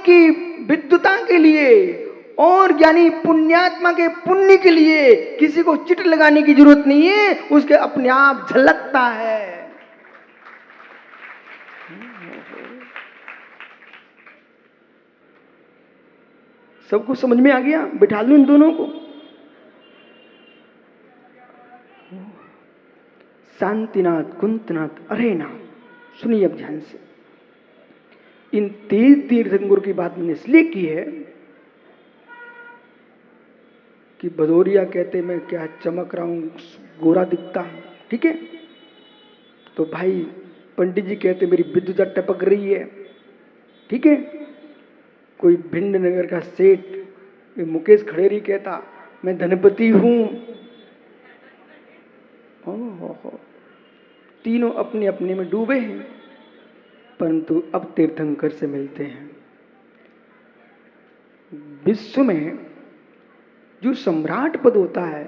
की विद्युता के लिए और यानी पुण्यात्मा के पुण्य के लिए किसी को चिट लगाने की जरूरत नहीं है, उसके अपने आप झलकता है। सबको समझ में आ गया? बिठा लूं इन दोनों को। शांतिनाथ, कुंतनाथ, अरेनाथ, सुनिए अब ध्यान से। इन 3 तीर्थंकरों की बात मैंने इसलिए की है कि भदौरिया कहते मैं क्या चमक रहा हूं, गोरा दिखता हूं, ठीक है। तो भाई पंडित जी कहते मेरी विद्युता टपक रही है, ठीक है। कोई भिंड नगर का सेठ मुकेश खड़ेरी कहता मैं धनपति हूं। हो तीनों अपने अपने में डूबे हैं, परंतु अब तीर्थंकर से मिलते हैं। विश्व में जो सम्राट पद होता है,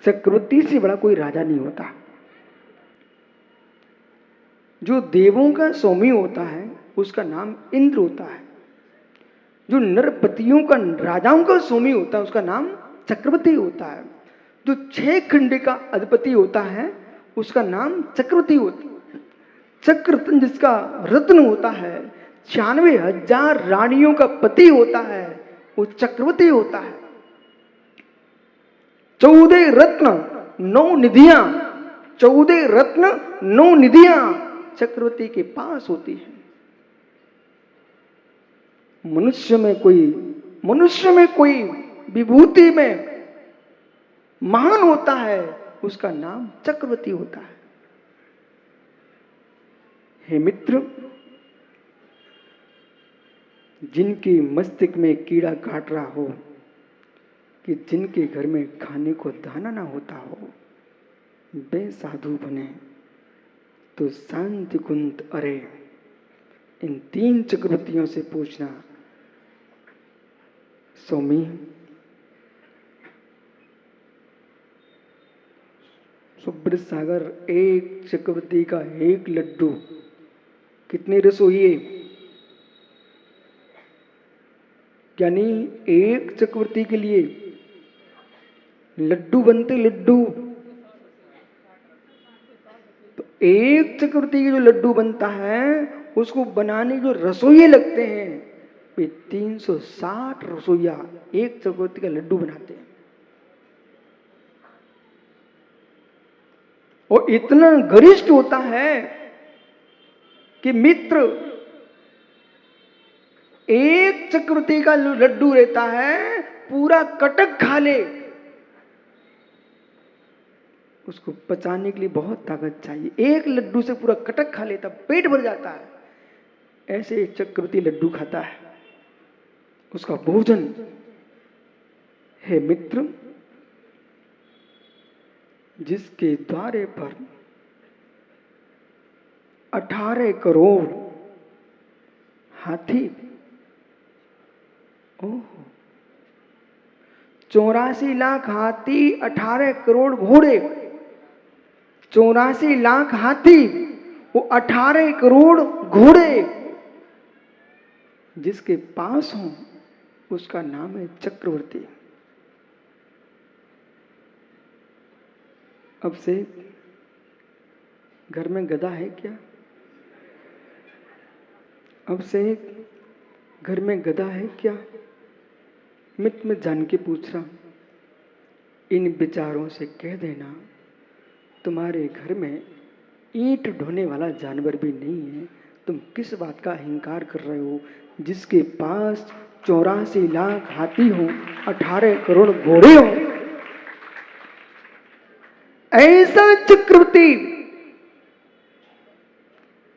चक्रवर्ती से बड़ा कोई राजा नहीं होता। जो देवों का स्वामी होता है उसका नाम इंद्र होता है। जो नरपतियों का, राजाओं का स्वामी होता है उसका नाम चक्रवर्ती होता है। जो 6 खंड का अधिपति होता है उसका नाम चक्रवर्ती होता है। चक्ररत्न जिसका रत्न होता है, 96,000 रानियों का पति होता है, वो चक्रवर्ती होता है। 14 रत्न 9 निधियां, 14 रत्न 9 निधियां चक्रवर्ती के पास होती है। मनुष्य में कोई विभूति में महान होता है, उसका नाम चक्रवर्ती होता है। हे मित्र, जिनके मस्तिष्क में कीड़ा काट रहा हो कि जिनके घर में खाने को दाना ना होता हो, वे साधु बने तो शांति कुंत अरे इन 3 चक्रवर्तियों से पूछना, स्वामी सुब्रत सागर, एक चक्रवर्ती का एक लड्डू कितने रसोइये? यानी एक चक्रवर्ती के लिए लड्डू बनते, लड्डू तो एक चक्रवर्ती के जो लड्डू बनता है उसको बनाने जो रसोइये लगते हैं वे 360 रसोइया एक चक्रवर्ती का लड्डू बनाते हैं। और इतना गरिष्ठ होता है कि मित्र एक चक्रवर्ती का लड्डू रहता है, पूरा कटक खा ले, उसको पचाने के लिए बहुत ताकत चाहिए। एक लड्डू से पूरा कटक खा लेता, पेट भर जाता है। ऐसे एक चक्रवर्ती लड्डू खाता है, उसका भोजन। हे मित्र, जिसके द्वारे पर 18 करोड़ हाथी, 84 लाख हाथी, 18 करोड़ घोड़े, 84 लाख हाथी, वो 18 करोड़ घोड़े जिसके पास हो उसका नाम है चक्रवर्ती। अब से घर में गधा है क्या? अब से घर में गधा है क्या? मैं जान के पूछ रहा हूं। इन विचारों से कह देना तुम्हारे घर में ईंट ढोने वाला जानवर भी नहीं है। तुम किस बात का अहंकार कर रहे हो? जिसके पास 84 लाख हाथी हो, 18 करोड़ घोड़े हो, ऐसा चक्रवर्ती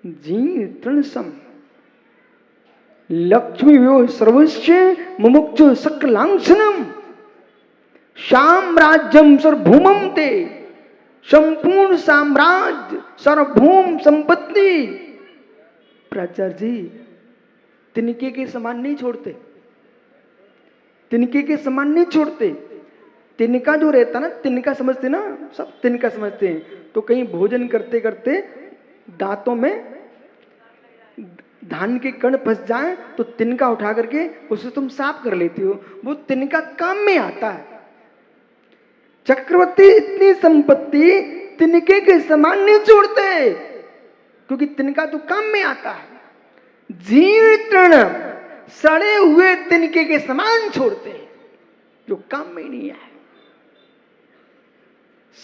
जी तृणसम लक्ष्मी विभो सर्वस्व मुमुक्षु सक्लांसनम साम्राज्यम सर्वभूमम ते, संपूर्ण साम्राज्य सर्वभूम संपत्ति। प्राचार्य जी तिनके के समान नहीं छोड़ते, तिनके के समान नहीं छोड़ते। तिनका जो रहता ना, तिनका समझते ना, सब तिनका समझते हैं। तो कहीं भोजन करते करते दांतों में धान के कण फंस जाए तो तिनका उठा करके उसे तुम साफ कर लेती हो, वो तिनका काम में आता है। चक्रवर्ती इतनी संपत्ति तिनके के समान नहीं छोड़ते, क्योंकि तिनका तो काम में आता है। जीर्ण तृण सड़े हुए तिनके के समान छोड़ते हैं, जो काम में नहीं है।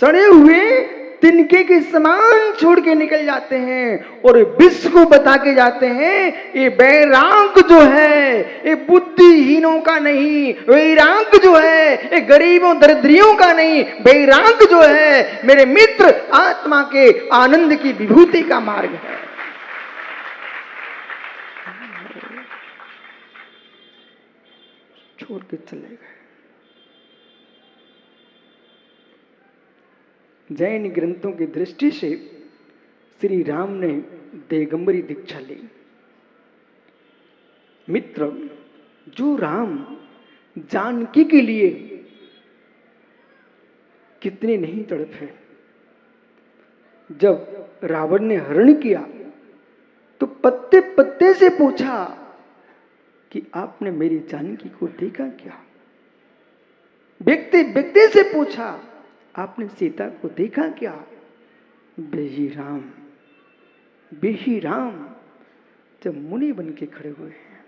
सड़े हुए तिनके के समान छोड़ के निकल जाते हैं और विश्व को बता के जाते हैं, ये वैराग जो है ये बुद्धिहीनों का नहीं, वैराग जो है ये गरीबों दरिद्रियों का नहीं, वैराग जो है मेरे मित्र आत्मा के आनंद की विभूति का मार्ग है। छोड़ के चले गए। जैन ग्रंथों की दृष्टि से श्री राम ने दिगंबरी दीक्षा ली। मित्र, जो राम जानकी के लिए कितने नहीं तड़पे। जब रावण ने हरण किया तो पत्ते पत्ते से पूछा कि आपने मेरी जानकी को देखा क्या। व्यक्ति व्यक्ति से पूछा आपने सीता को देखा क्या। बेही राम जब मुनि बन के खड़े हुए हैं,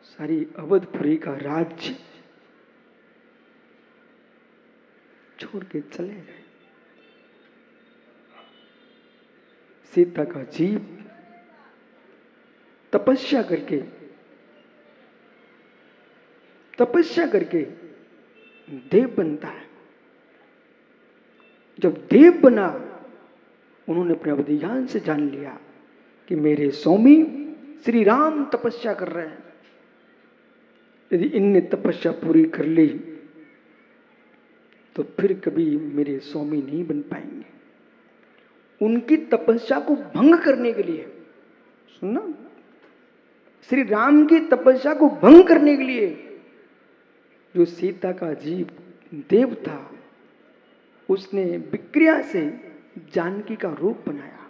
सारी अवधपुरी का राज्य छोड़ के चले गए। सीता का जीव तपस्या करके देव बनता है। जब देव बना, उन्होंने अपने अवधिज्ञान से जान लिया कि मेरे स्वामी श्री राम तपस्या कर रहे हैं। यदि इनने तपस्या पूरी कर ली तो फिर कभी मेरे स्वामी नहीं बन पाएंगे। उनकी तपस्या को भंग करने के लिए, सुनना, श्री राम की तपस्या को भंग करने के लिए जो सीता का जीव देव था, उसने विक्रिया से जानकी का रूप बनाया,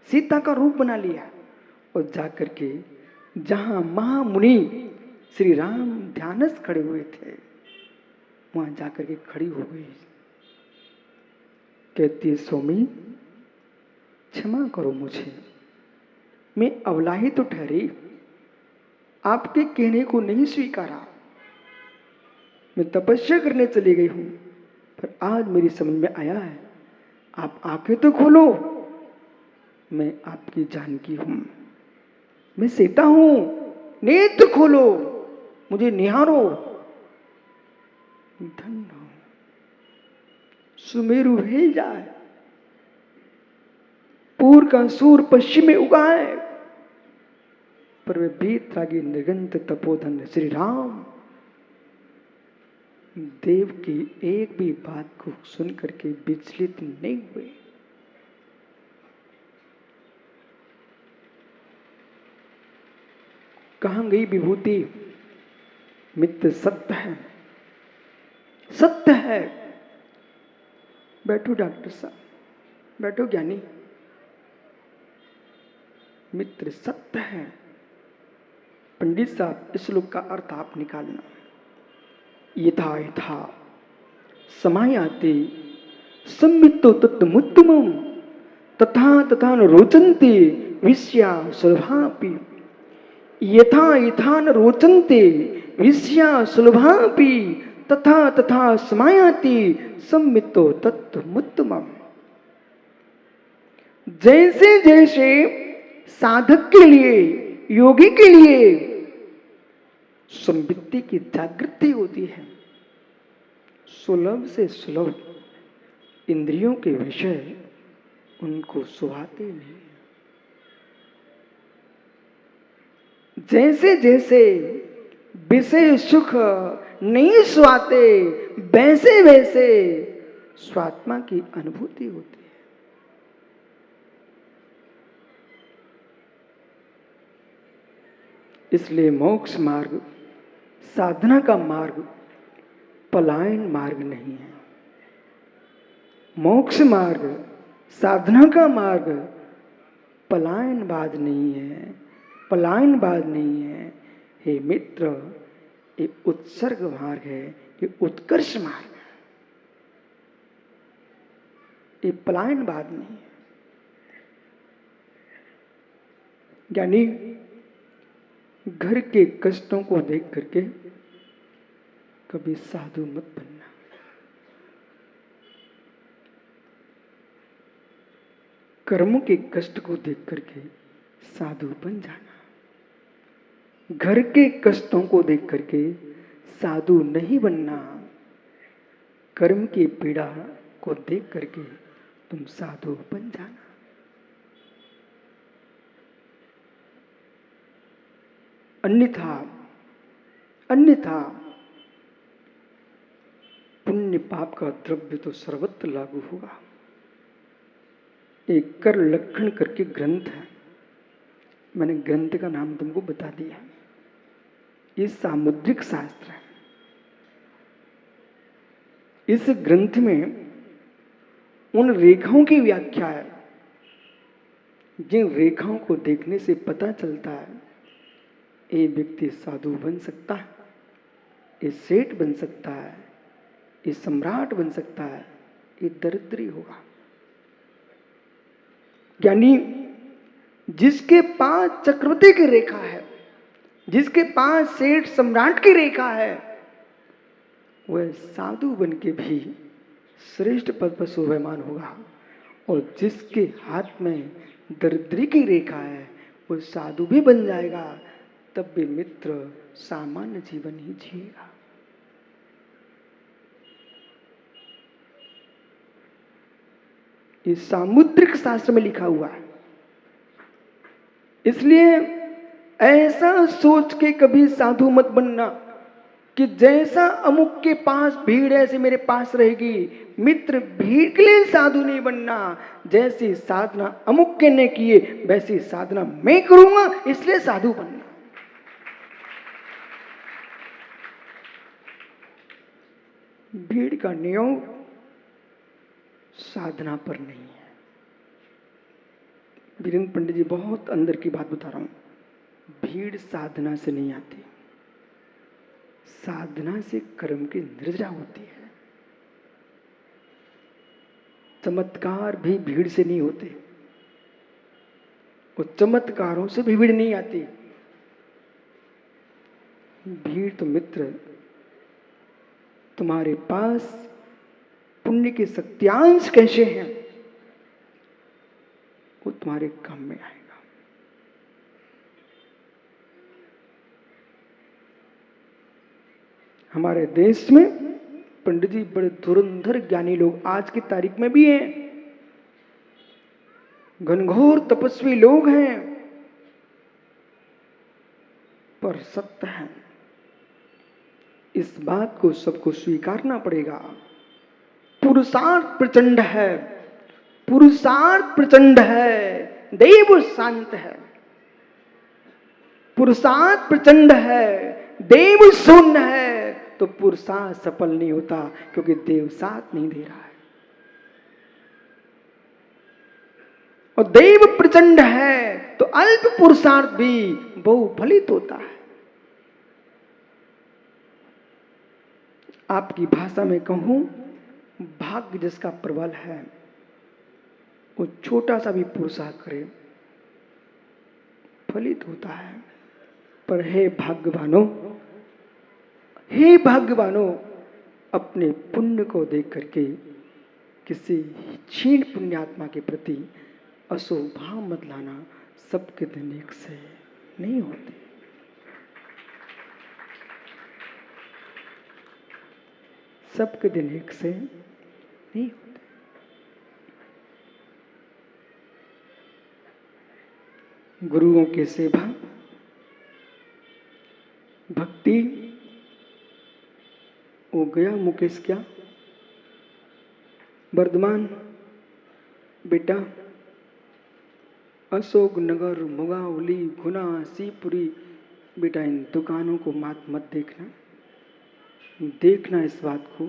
सीता का रूप बना लिया और जाकर के जहां महामुनि श्री राम ध्यानस्थ खड़े हुए थे, वहां जाकर के खड़ी हो गई। कहती है, स्वामी क्षमा करो मुझे, मैं अवलाही तो ठहरी, आपके कहने को नहीं स्वीकारा। मैं तपस्या करने चली गई हूं, पर आज मेरी समझ में आया है, आप आंखें तो खोलो, मैं आपकी जानकी हूं, मैं सीता हूं, नेत्र खोलो, मुझे निहारो। धन्य हो, सुमेरु हिल जाए, पूर्व का सूर पश्चिम में उगाए, पर वे बीतरागी निरंत तपोधन श्री राम देव की एक भी बात को सुन करके विचलित नहीं हुए। कहां गई विभूति? मित्र, सत्य है, सत्य है। बैठो डॉक्टर साहब, बैठो ज्ञानी। मित्र, सत्य है। पंडित साहब, इस श्लोक का अर्थ आप निकालना। यथा यथा समायाते सम्मितो तत्तमुत्तमं तथा तथा न रोचन्ते विषया सुलभापि। यथा यथा न रोचन्ते विषया सुलभापि तथा तथा समायाति सम्मितो तत्तमुत्तमं। जैसे जैसे साधक के लिए, योगी के लिए संवित्ति की जागृति होती है, सुलभ से सुलभ इंद्रियों के विषय उनको सुहाते नहीं। जैसे जैसे विषय सुख नहीं सुहाते, वैसे वैसे स्वात्मा की अनुभूति होती है। इसलिए मोक्ष मार्ग, साधना का मार्ग पलायन मार्ग नहीं है। मोक्ष मार्ग, साधना का मार्ग पलायनवाद नहीं है, पलायनवाद नहीं है। हे मित्र, ये उत्सर्ग मार्ग है, ये उत्कर्ष मार्ग है, ये पलायनवाद नहीं है। यानी घर के कष्टों को देख करके कभी साधु मत बनना। कर्मों के कष्ट को देख करके साधु बन जाना। घर के कष्टों को देख करके साधु नहीं बनना। कर्म की पीड़ा को देख करके तुम साधु बन जाना। अन्यथा पुण्य पाप का द्रव्य तो सर्वत्र लागू होगा। एक कर लक्षण करके ग्रंथ है, मैंने ग्रंथ का नाम तुमको बता दिया। ये सामुद्रिक शास्त्र है। इस ग्रंथ में उन रेखाओं की व्याख्या है जिन रेखाओं को देखने से पता चलता है ये व्यक्ति साधु बन सकता है, ये सेठ बन सकता है, ये सम्राट बन सकता है, ये दरिद्री होगा। यानी जिसके पास चक्रवर्ती की रेखा है, जिसके पास सेठ सम्राट की रेखा है, वह साधु बन के भी श्रेष्ठ पद पर शोभायमान होगा। और जिसके हाथ में दरिद्री की रेखा है वो साधु भी बन जाएगा, तब भी मित्र सामान्य जीवन ही जिएगा। ये सामुद्रिक शास्त्र में लिखा हुआ है। इसलिए ऐसा सोच के कभी साधु मत बनना कि जैसा अमुक के पास भीड़ है ऐसे मेरे पास रहेगी। मित्र, भीड़ के लिए साधु नहीं बनना। जैसी साधना अमुक के ने किए वैसी साधना मैं करूंगा, इसलिए साधु बनना। भीड़ का नियम साधना पर नहीं है। वीरेंद्र पंडित जी बहुत अंदर की बात बता रहा हूं। भीड़ साधना से नहीं आती, साधना से कर्म की निर्जरा होती है। चमत्कार भी भीड़ से नहीं होते, और चमत्कारों से भी भीड़ नहीं आती। भीड़ तो मित्र तुम्हारे पास पुण्य के सत्यांश कैसे हैं वो तुम्हारे काम में आएगा। हमारे देश में पंडित जी बड़े धुरंधर ज्ञानी लोग आज की तारीख में भी हैं, घनघोर तपस्वी लोग हैं, पर सत्य है, इस बात को सबको स्वीकारना पड़ेगा। पुरुषार्थ प्रचंड है, पुरुषार्थ प्रचंड है, देव शांत है। पुरुषार्थ प्रचंड है, देव शून्य है, तो पुरुषार्थ सफल नहीं होता, क्योंकि देव साथ नहीं दे रहा है। और देव प्रचंड है तो अल्प पुरुषार्थ भी बहुफलित होता है। आपकी भाषा में कहूं, भाग्य जिसका प्रबल है वो छोटा सा भी पुरुषार्थ करे फलित होता है। पर हे भाग्यवानों, हे भाग्यवानों, अपने पुण्य को देख करके किसी क्षीण पुण्यात्मा के प्रति अशुभ भाव मत लाना। सबके दिन एक से नहीं होते। सबके दिन एक से नहीं होते। गुरुओं की सेवा, भक्ति, वो गया मुकेश क्या वर्धमान बेटा, अशोक नगर, मुगावली, गुना, सीपुरी, बेटा इन दुकानों को मत देखना। देखना इस बात को,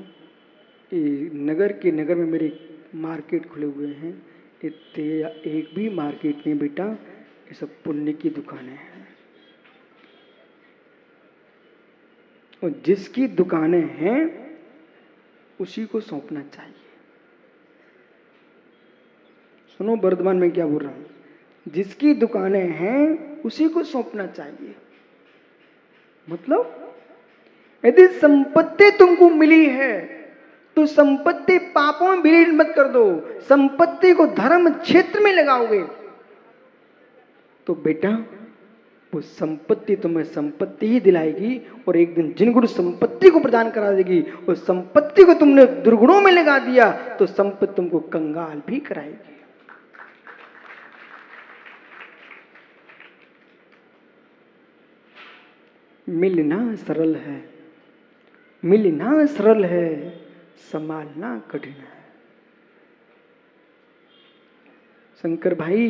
ये नगर के नगर में मेरे मार्केट खुले हुए हैं, ये तेरा एक भी मार्केट नहीं बेटा, ये सब पुण्य की दुकानें हैं। और जिसकी दुकानें हैं उसी को सौंपना चाहिए। सुनो वर्तमान में क्या बोल रहा हूं, जिसकी दुकानें हैं उसी को सौंपना चाहिए। मतलब यदि संपत्ति तुमको मिली है तो संपत्ति पापों में विलीन मत कर दो, संपत्ति को धर्म क्षेत्र में लगाओगे तो बेटा वो संपत्ति तुम्हें संपत्ति ही दिलाएगी। और एक दिन जिन गुण संपत्ति को प्रदान करा देगी, उस संपत्ति को तुमने दुर्गुणों में लगा दिया तो संपत्ति तुमको कंगाल भी कराएगी। मिलना सरल है, मिलना सरल है, संभालना कठिन है। शंकर भाई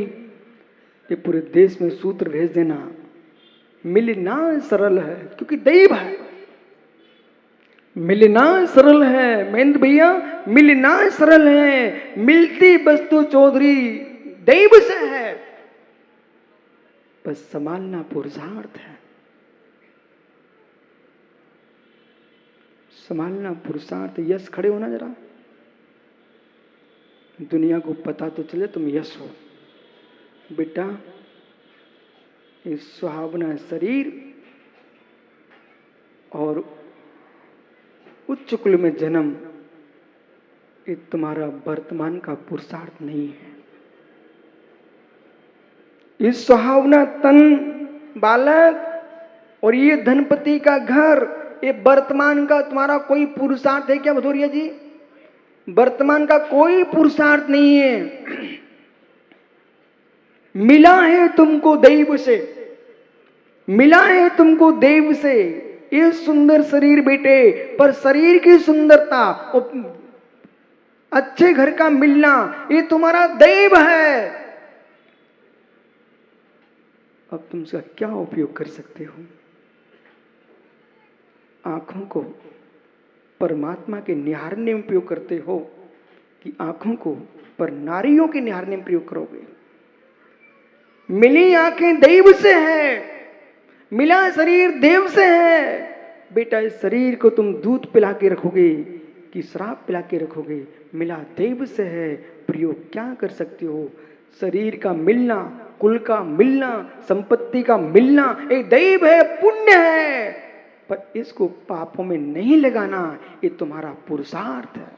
ये पूरे देश में सूत्र भेज देना, मिलना सरल है क्योंकि दैव है। मिलना सरल है महेंद्र भैया, मिलना सरल है, मिलती वस्तु चौधरी दैव से है, बस संभालना पुरुषार्थ है। संभालना पुरुषार्थ। यश खड़े होना जरा, दुनिया को पता तो चले तुम यश हो। बेटा ये सुहावना शरीर और उच्च कुल में जन्म, ये तुम्हारा वर्तमान का पुरुषार्थ नहीं है। ये सुहावना तन बालक और ये धनपति का घर, ये वर्तमान का तुम्हारा कोई पुरुषार्थ है क्या भदौरिया जी? वर्तमान का कोई पुरुषार्थ नहीं है। मिला है तुमको दैव से, मिला है तुमको देव से ये सुंदर शरीर बेटे, पर शरीर की सुंदरता और अच्छे घर का मिलना ये तुम्हारा दैव है। अब तुम इसका क्या उपयोग कर सकते हो? आंखों को परमात्मा के निहारने में प्रयोग करते हो कि आंखों को पर नारियों के निहारने में प्रयोग करोगे? मिली आंखें दैव से है, मिला शरीर देव से है। बेटा इस शरीर को तुम दूध पिला के रखोगे कि शराब पिला के रखोगे? मिला देव से है, प्रयोग क्या कर सकते हो? शरीर का मिलना, कुल का मिलना, संपत्ति का मिलना एक दैव है, पुण्य है, पर इसको पापों में नहीं लगाना, ये तुम्हारा पुरुषार्थ है।